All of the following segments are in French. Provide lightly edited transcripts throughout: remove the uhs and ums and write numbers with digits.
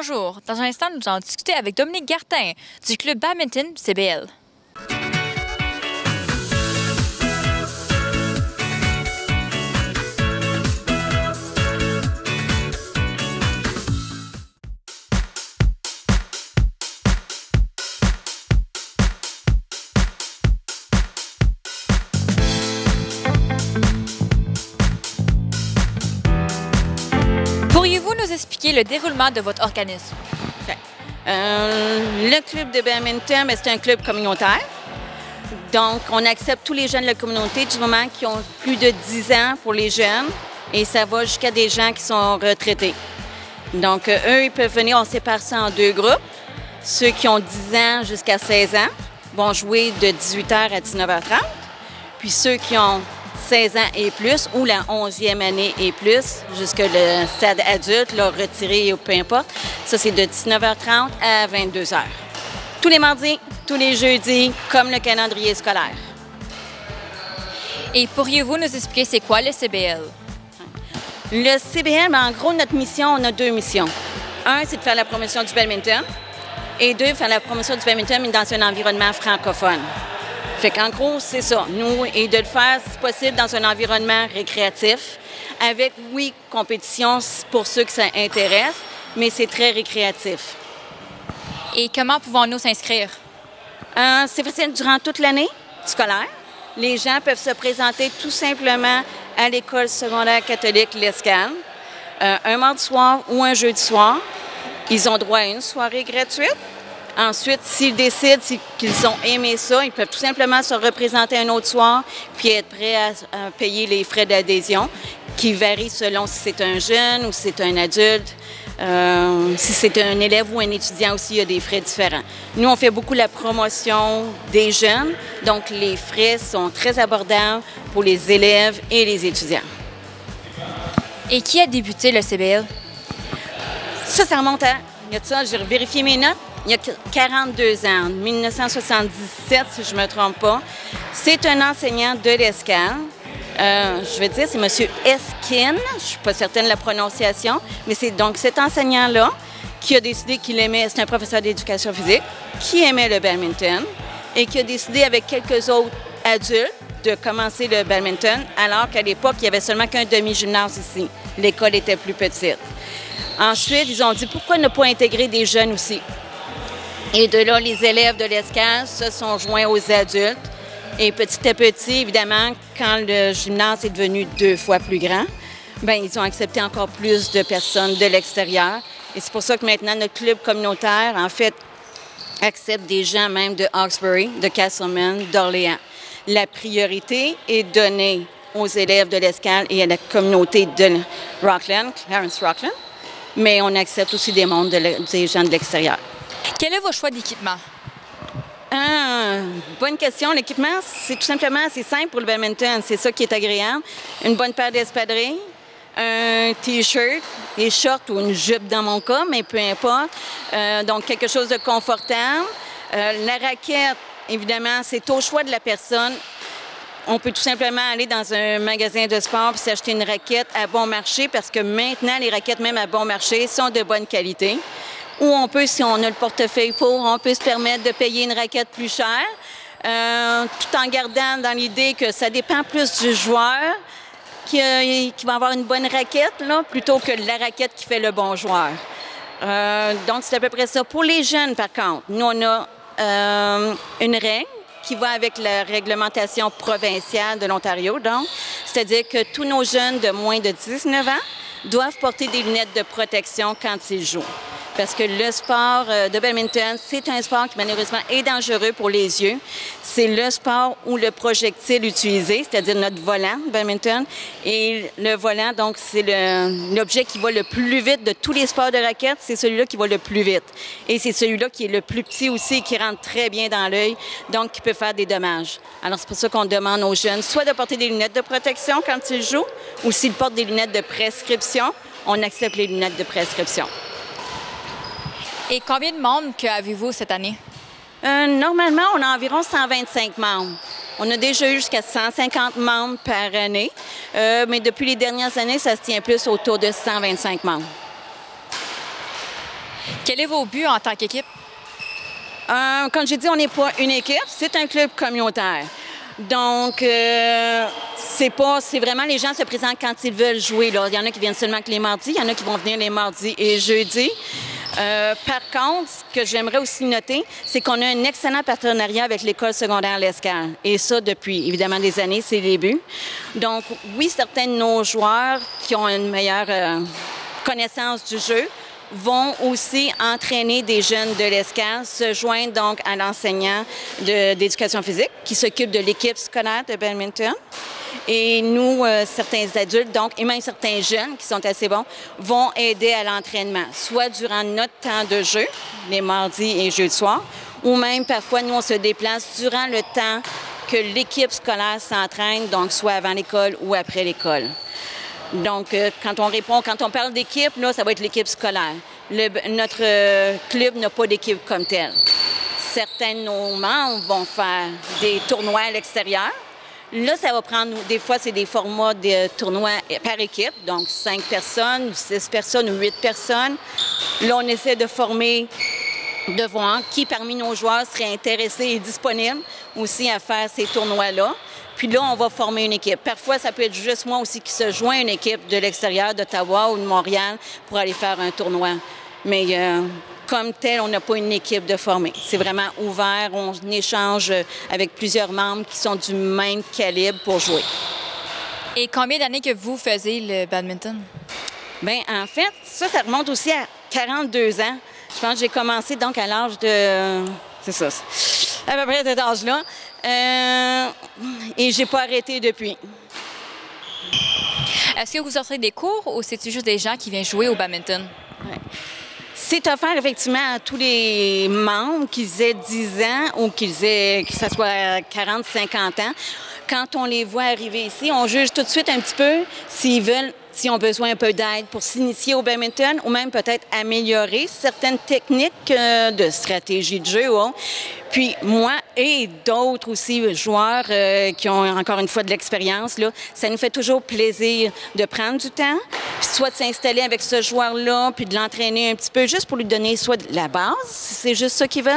Bonjour. Dans un instant, nous allons discuter avec Dominique Gartin du club badminton CBL. Pourriez-vous nous expliquer le déroulement de votre organisme? Okay. Le club de badminton, c'est un club communautaire. Donc, on accepte tous les jeunes de la communauté du moment qui ont plus de 10 ans pour les jeunes et ça va jusqu'à des gens qui sont retraités. Donc, eux, ils peuvent venir, on sépare ça en deux groupes. Ceux qui ont 10 ans jusqu'à 16 ans vont jouer de 18h à 19h30. Puis ceux qui ont 16 ans et plus, ou la 11e année et plus, jusqu'à le stade adulte, là, retiré ou peu importe. Ça, c'est de 19h30 à 22h. Tous les mardis, tous les jeudis, comme le calendrier scolaire. Et pourriez-vous nous expliquer c'est quoi le CBL? Le CBL, en gros, notre mission, on a deux missions. Un, c'est de faire la promotion du badminton. Et deux, faire la promotion du badminton, mais dans un environnement francophone. Fait qu'en gros, c'est ça, nous, et de le faire, si possible, dans un environnement récréatif, avec, oui, compétition pour ceux que ça intéresse, mais c'est très récréatif. Et comment pouvons-nous s'inscrire? C'est facile durant toute l'année scolaire. Les gens peuvent se présenter tout simplement à l'école secondaire catholique L'Escale, un mardi soir ou un jeudi soir. Ils ont droit à une soirée gratuite. Ensuite, s'ils décident qu'ils ont aimé ça, ils peuvent tout simplement se représenter un autre soir puis être prêts à payer les frais d'adhésion qui varient selon si c'est un jeune ou si c'est un adulte. Si c'est un élève ou un étudiant aussi, il y a des frais différents. Nous, on fait beaucoup la promotion des jeunes, donc les frais sont très abordables pour les élèves et les étudiants. Et qui a débuté le CBL? Ça remonte à, j'ai vérifié mes notes, il y a 42 ans, 1977, si je ne me trompe pas. C'est un enseignant de l'Escale. Je vais dire, c'est M. Eskin, je ne suis pas certaine de la prononciation, mais c'est donc cet enseignant-là qui a décidé qu'il aimait, c'est un professeur d'éducation physique, qui aimait le badminton et qui a décidé avec quelques autres adultes de commencer le badminton, alors qu'à l'époque, il n'y avait seulement qu'un demi-gymnase ici. L'école était plus petite. Ensuite, ils ont dit, pourquoi ne pas intégrer des jeunes aussi? Et de là, les élèves de l'Escale se sont joints aux adultes. Et petit à petit, évidemment, quand le gymnase est devenu 2 fois plus grand, bien, ils ont accepté encore plus de personnes de l'extérieur. Et c'est pour ça que maintenant, notre club communautaire, en fait, accepte des gens même de Hawkesbury, de Castleman, d'Orléans. La priorité est donnée aux élèves de l'Escale et à la communauté de Rockland, Clarence Rockland, mais on accepte aussi des gens de l'extérieur. Quel est votre choix d'équipement? Bonne question. L'équipement, c'est tout simplement assez simple pour le badminton. C'est ça qui est agréable. Une bonne paire d'espadrilles, un T-shirt, des shorts ou une jupe dans mon cas, mais peu importe. Donc, quelque chose de confortable. La raquette, évidemment, c'est au choix de la personne. On peut tout simplement aller dans un magasin de sport et s'acheter une raquette à bon marché parce que maintenant, les raquettes même à bon marché sont de bonne qualité. Ou on peut, si on a le portefeuille pour, on peut se permettre de payer une raquette plus chère, tout en gardant dans l'idée que ça dépend plus du joueur qui va avoir une bonne raquette, là, plutôt que la raquette qui fait le bon joueur. Donc, c'est à peu près ça. Pour les jeunes, par contre, nous, on a une règle qui va avec la réglementation provinciale de l'Ontario, donc, c'est-à-dire que tous nos jeunes de moins de 19 ans doivent porter des lunettes de protection quand ils jouent. Parce que le sport de badminton, c'est un sport qui malheureusement est dangereux pour les yeux. C'est le sport où le projectile utilisé, c'est-à-dire notre volant de badminton, et le volant, donc c'est l'objet qui va le plus vite de tous les sports de raquettes, c'est celui-là qui va le plus vite. Et c'est celui-là qui est le plus petit aussi et qui rentre très bien dans l'œil, donc qui peut faire des dommages. Alors c'est pour ça qu'on demande aux jeunes soit de porter des lunettes de protection quand ils jouent, ou s'ils portent des lunettes de prescription, on accepte les lunettes de prescription. Et combien de membres avez-vous cette année? Normalement, on a environ 125 membres. On a déjà eu jusqu'à 150 membres par année, mais depuis les dernières années, ça se tient plus autour de 125 membres. Quel est vos buts en tant qu'équipe? Comme j'ai dit, on n'est pas une équipe, c'est un club communautaire. Donc, c'est vraiment les gens se présentent quand ils veulent jouer. Là. Il y en a qui viennent seulement que les mardis, il y en a qui vont venir les mardis et jeudis. Par contre, ce que j'aimerais aussi noter, c'est qu'on a un excellent partenariat avec l'école secondaire L'Escale. Et ça, depuis évidemment des années, c'est les buts. Donc, oui, certains de nos joueurs qui ont une meilleure connaissance du jeu vont aussi entraîner des jeunes de l'Escale, se joindre donc à l'enseignant d'éducation physique qui s'occupe de l'équipe scolaire de badminton. Et nous, certains adultes, donc, et même certains jeunes qui sont assez bons, vont aider à l'entraînement, soit durant notre temps de jeu, les mardis et jeudis soirs, ou même parfois, nous, on se déplace durant le temps que l'équipe scolaire s'entraîne, donc soit avant l'école ou après l'école. Donc, quand on parle d'équipe, là, ça va être l'équipe scolaire. Notre club n'a pas d'équipe comme telle. Certains de nos membres vont faire des tournois à l'extérieur. Là, ça va prendre, des fois, c'est des formats de tournois par équipe, donc 5 personnes, ou 6 personnes, ou 8 personnes. Là, on essaie de former, de voir qui parmi nos joueurs serait intéressé et disponible aussi à faire ces tournois-là. Puis là, on va former une équipe. Parfois, ça peut être juste moi aussi qui se joint à une équipe de l'extérieur, d'Ottawa ou de Montréal pour aller faire un tournoi. Mais comme tel, on n'a pas une équipe de formée. C'est vraiment ouvert. On échange avec plusieurs membres qui sont du même calibre pour jouer. Et combien d'années que vous faisiez le badminton? Bien, en fait, ça remonte aussi à 42 ans. Je pense que j'ai commencé donc à l'âge de... C'est ça, à peu près cet âge-là. Et j'ai pas arrêté depuis. Est-ce que vous offrez des cours ou c'est juste des gens qui viennent jouer au badminton? Ouais. C'est offert effectivement à tous les membres, qu'ils aient 10 ans ou que ça soit 40, 50 ans. Quand on les voit arriver ici, on juge tout de suite un petit peu s'ils ont besoin un peu d'aide pour s'initier au badminton ou même peut-être améliorer certaines techniques de stratégie de jeu. Oh. Puis moi et d'autres aussi joueurs qui ont encore une fois de l'expérience, là, ça nous fait toujours plaisir de prendre du temps, soit de s'installer avec ce joueur-là, puis de l'entraîner un petit peu juste pour lui donner soit de la base, si c'est juste ça qu'ils veulent,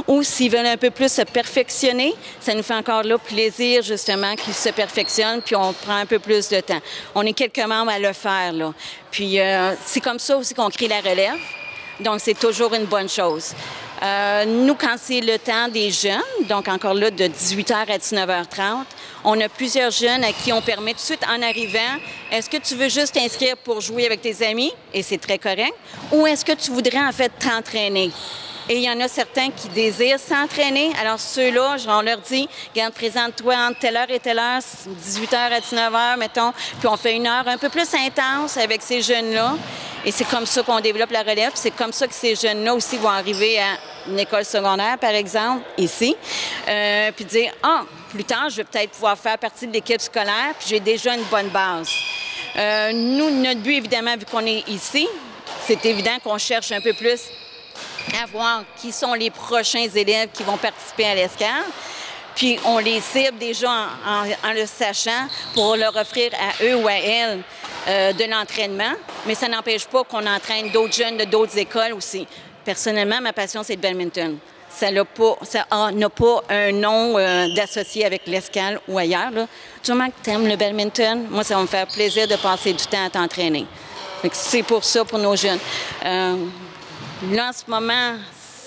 ou s'ils veulent un peu plus se perfectionner, ça nous fait encore là plaisir justement qu'ils se perfectionnent, puis on prend un peu plus de temps. On est quelques membres à le faire, là. Puis c'est comme ça aussi qu'on crée la relève, donc c'est toujours une bonne chose. Nous, quand c'est le temps des jeunes, donc encore là de 18h à 19h30, on a plusieurs jeunes à qui on permet tout de suite en arrivant, est-ce que tu veux juste t'inscrire pour jouer avec tes amis, et c'est très correct, ou est-ce que tu voudrais en fait t'entraîner? Et il y en a certains qui désirent s'entraîner. Alors ceux-là, on leur dit, regarde, présente-toi entre telle heure et telle heure, 18h à 19h, mettons, puis on fait une heure un peu plus intense avec ces jeunes-là. Et c'est comme ça qu'on développe la relève. C'est comme ça que ces jeunes-là aussi vont arriver à une école secondaire, par exemple, ici, puis dire, plus tard, je vais peut-être pouvoir faire partie de l'équipe scolaire, puis j'ai déjà une bonne base. Nous, notre but, évidemment, vu qu'on est ici, c'est évident qu'on cherche un peu plus à voir qui sont les prochains élèves qui vont participer à l'Escale. Puis on les cible déjà en le sachant pour leur offrir à eux ou à elles de l'entraînement. Mais ça n'empêche pas qu'on entraîne d'autres jeunes de d'autres écoles aussi. Personnellement, ma passion, c'est le badminton. Ça n'a pas un nom d'associé avec l'Escale ou ailleurs. Là. Du moment que tu aimes le badminton, moi, ça va me faire plaisir de passer du temps à t'entraîner. C'est pour ça, pour nos jeunes. Là, en ce moment,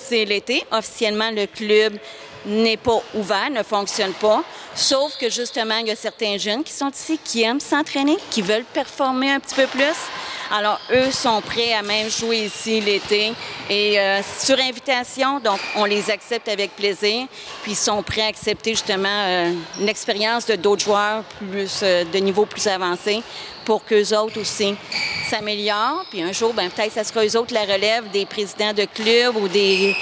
c'est l'été. Officiellement, le club n'est pas ouvert, ne fonctionne pas. Sauf que, justement, il y a certains jeunes qui sont ici, qui aiment s'entraîner, qui veulent performer un petit peu plus. Alors, eux sont prêts à même jouer ici l'été. Et sur invitation, donc, on les accepte avec plaisir. Puis, ils sont prêts à accepter, justement, l'expérience de d'autres joueurs de niveau plus avancé pour qu'eux autres aussi s'améliorent. Puis un jour, peut-être ça sera eux autres la relève des présidents de clubs ou des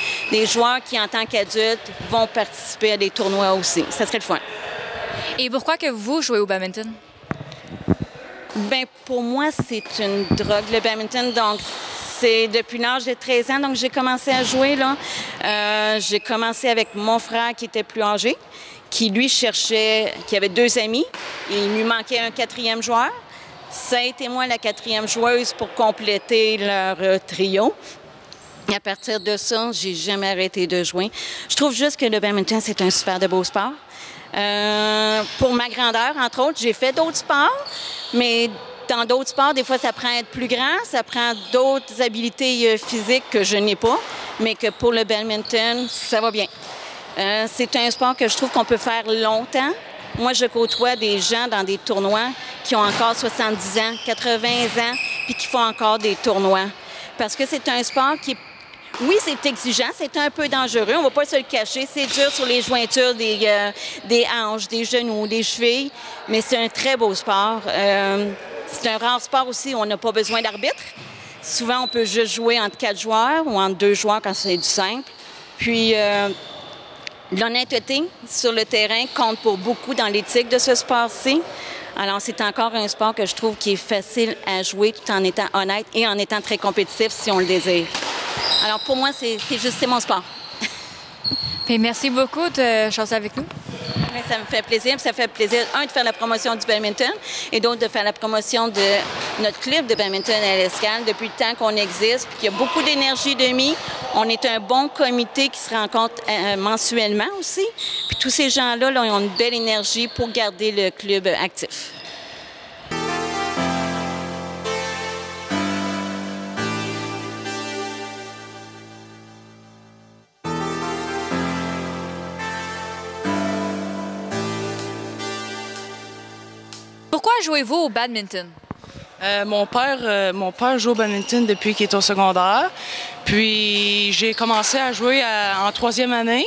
joueurs qui, en tant qu'adultes, vont participer à des tournois aussi. Ça serait le fun. Et pourquoi que vous jouez au badminton? Bien, pour moi, c'est une drogue, le badminton. Donc, c'est depuis l'âge de 13 ans, donc j'ai commencé à jouer, là. J'ai commencé avec mon frère qui était plus âgé, qui, lui, qui avait 2 amis. Il lui manquait un 4e joueur. Ça a été moi la 4e joueuse pour compléter leur trio. Et à partir de ça, j'ai jamais arrêté de jouer. Je trouve juste que le badminton, c'est un super de beau sport. Pour ma grandeur, entre autres, j'ai fait d'autres sports, mais dans d'autres sports, des fois, ça prend à être plus grand, ça prend d'autres habiletés physiques que je n'ai pas, mais que pour le badminton, ça va bien. C'est un sport que je trouve qu'on peut faire longtemps. Moi, je côtoie des gens dans des tournois qui ont encore 70 ans, 80 ans, puis qui font encore des tournois. Parce que c'est un sport qui est... Oui, c'est exigeant, c'est un peu dangereux, on ne va pas se le cacher. C'est dur sur les jointures des hanches, des genoux, des chevilles, mais c'est un très beau sport. C'est un rare sport aussi où on n'a pas besoin d'arbitre. Souvent, on peut juste jouer entre 4 joueurs ou entre 2 joueurs quand c'est du simple. Puis, l'honnêteté sur le terrain compte pour beaucoup dans l'éthique de ce sport-ci. Alors, c'est encore un sport que je trouve qui est facile à jouer tout en étant honnête et en étant très compétitif si on le désire. Alors, pour moi, c'est mon sport. Puis merci beaucoup de chanter avec nous. Ça me fait plaisir. Ça fait plaisir, un, de faire la promotion du badminton et d'autre, de faire la promotion de notre club de badminton à l'Escale depuis le temps qu'on existe, puis qu'il y a beaucoup d'énergie de mis. On est un bon comité qui se rencontre mensuellement aussi. Puis tous ces gens-là là, ont une belle énergie pour garder le club actif. Pourquoi jouez-vous au badminton? Mon père joue au badminton depuis qu'il est au secondaire. Puis j'ai commencé à jouer en 3e année.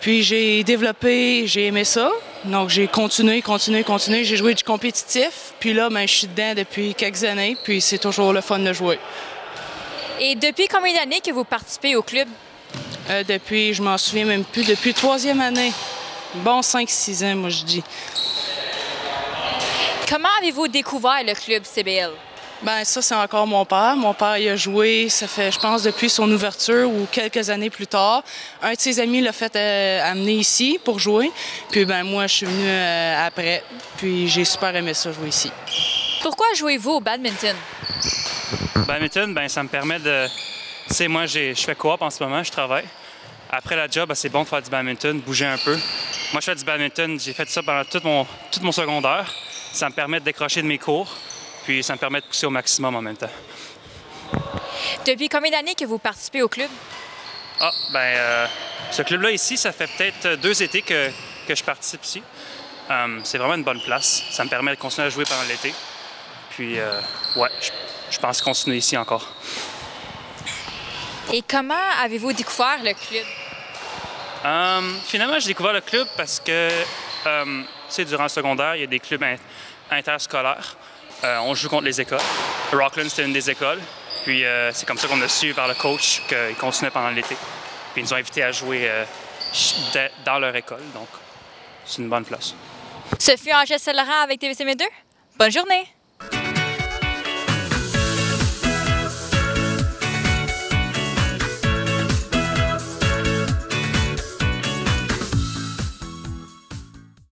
Puis j'ai développé, j'ai aimé ça. Donc j'ai continué. J'ai joué du compétitif. Puis là, je suis dedans depuis quelques années. Puis c'est toujours le fun de jouer. Et depuis combien d'années que vous participez au club? Depuis, je m'en souviens même plus, depuis 3e année. Bon, 5-6 ans, moi je dis. Comment avez-vous découvert le club CBL? Bien, ça, c'est encore mon père. Mon père, il a joué, ça fait, je pense, depuis son ouverture ou quelques années plus tard. Un de ses amis l'a fait amener ici pour jouer. Puis, moi, je suis venue après. Puis, j'ai super aimé ça, jouer ici. Pourquoi jouez-vous au badminton? Badminton, ça me permet de... Tu sais, moi, je fais coop en ce moment, je travaille. Après la job, c'est bon de faire du badminton, bouger un peu. Moi, je fais du badminton, j'ai fait ça pendant tout mon secondaire. Ça me permet de décrocher de mes cours, puis ça me permet de pousser au maximum en même temps. Depuis combien d'années que vous participez au club? Ce club-là ici, ça fait peut-être 2 étés que je participe ici. C'est vraiment une bonne place. Ça me permet de continuer à jouer pendant l'été. Puis, je pense continuer ici encore. Et comment avez-vous découvert le club? Finalement, j'ai découvert le club parce que, tu sais, durant le secondaire, il y a des clubs interscolaires. On joue contre les écoles. Rockland, c'était une des écoles. Puis c'est comme ça qu'on a su par le coach qu'ils continuaient pendant l'été. Puis ils nous ont invités à jouer dans leur école. Donc, c'est une bonne place. Ce fut Angèle Saint-Laurent avec TVC Média. Bonne journée!